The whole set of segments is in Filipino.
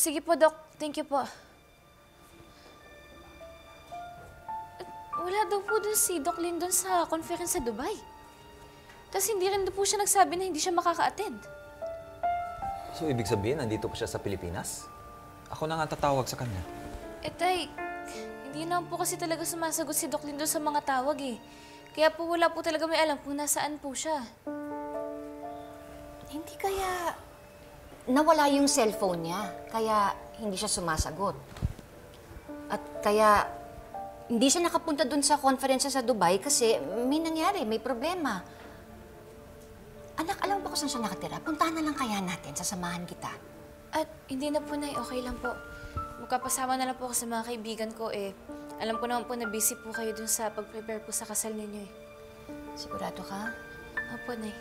sige po, Doc. Thank you po. Wala daw po dun si Doc Lindon sa conference sa Dubai. Tapos hindi rin daw po siya nagsabi na hindi siya makaka-attend. So, ibig sabihin, nandito po siya sa Pilipinas? Ako na nga tatawag sa kanya. Tay, hindi naman po kasi talaga sumasagot si Doc Lindon sa mga tawag eh. Kaya po wala po talaga may alam kung nasaan po siya. Hindi kaya nawala yung cellphone niya, kaya hindi siya sumasagot. At kaya hindi siya nakapunta dun sa conference sa Dubai kasi may nangyari, may problema. Anak, alam mo ba kung saan siya nakatira? Puntahan na lang kaya natin, sasamahan kita. At hindi na po, Nay. Okay lang po. Magkapasama na lang po ako sa mga kaibigan ko eh. Alam ko naman po na busy po kayo dun sa pag-prepare po sa kasal ninyo eh. Sigurado ka? Opo, Nay.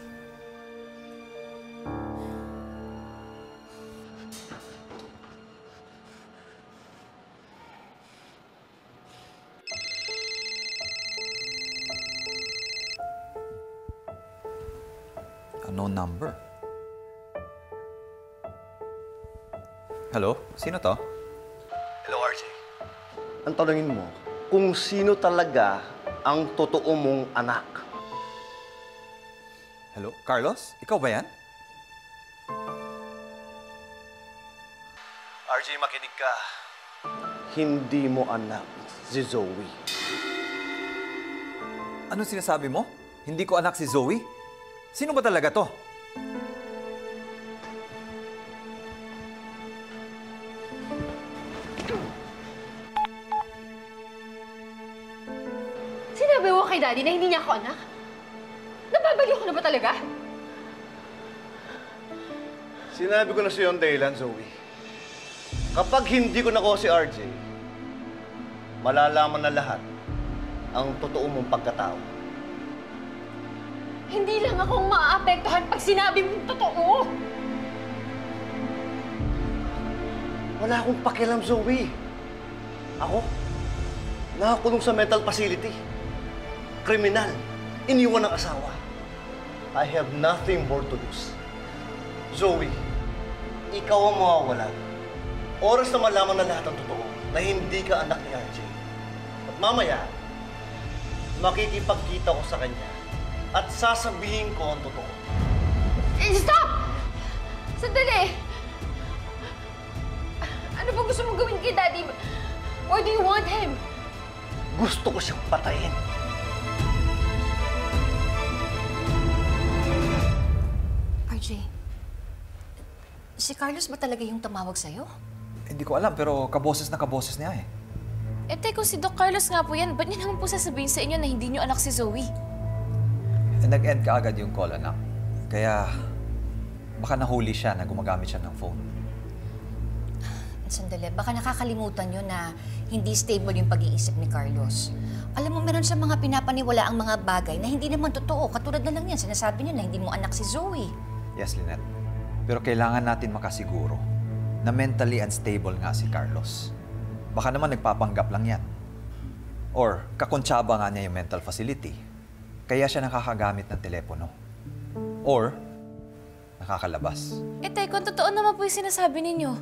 Unknown number. Hello? Sino to? Hello, RJ. Ang tanungin mo, kung sino talaga ang totoo mong anak? Hello? Carlos? Ikaw ba yan? RJ, makinig ka. Hindi mo anak si Zoe. Anong sinasabi mo? Hindi ko anak si Zoe? Sino ba talaga to? Sinabi mo kay Daddy na hindi niya ako anak? Nababaliw ko na ba talaga? Sinabi ko na sa iyo ang dahilan, Zoe. Kapag hindi ko nakuha si RJ, malalaman na lahat ang totoo mong pagkatao. Hindi lang akong maaapektuhan pag sinabi mong totoo. Wala akong pakialam, Zoe. Ako, nakakulong sa mental facility. Kriminal. Iniwan ng asawa. I have nothing more to lose. Zoe, ikaw ang mawawala. Oras na malaman na lahat ng totoo na hindi ka anak ni RJ. At mamaya, makikipagkita ko sa kanya at sasabihin ko ang totoo. Stop! Sandali! Ano ba gusto mong gawin kay Daddy? Or do you want him? Gusto ko siyang patayin. RJ, si Carlos ba talaga yung tumawag sa'yo? Hindi ko alam, pero kaboses na kaboses niya eh. Tay, kung si Doc Carlos nga po yan, ba't niya naman po sasabihin sa inyo na hindi niyo anak si Zoe? Nag-end ka agad yung call, anak. Kaya, baka nahuli siya na gumagamit siya ng phone. Sandali, baka nakakalimutan nyo na hindi stable yung pag-iisip ni Carlos. Alam mo, meron siya mga pinapaniwala ang mga bagay na hindi naman totoo. Katulad na lang yan, sinasabi niya na hindi mo anak si Zoe. Yes, Lynette. Pero kailangan natin makasiguro na mentally unstable nga si Carlos. Baka naman nagpapanggap lang yan. Or kakontsaba nga niya yung mental facility. Kaya siya nakakagamit ng telepono. Or nakakalabas. Tay, kung totoo naman po yung sinasabi ninyo,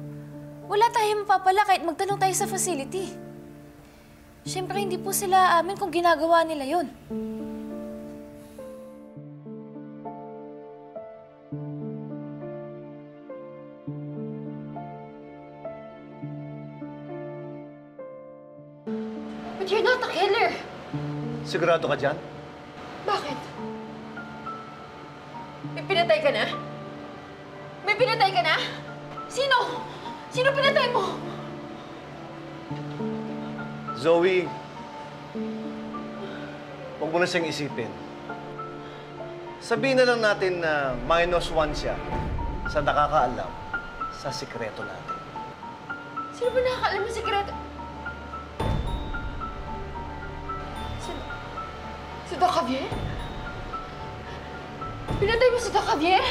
wala tayong mapapala kahit magtanong tayo sa facility. Siyempre, hindi po sila amin kung ginagawa nila yon. But you're not a killer. Sigurado ka dyan? Bakit? May pinatay ka na? May pinatay ka na? Sino? Sino pinatay mo? Zoe, huwag mo na siyang isipin. Sabihin na lang natin na -1 siya sa nakakaalam sa sikreto natin. Sino ba nakakaalam ng sikreto? Si Doc Javier? Pinatay mo si Doc Javier?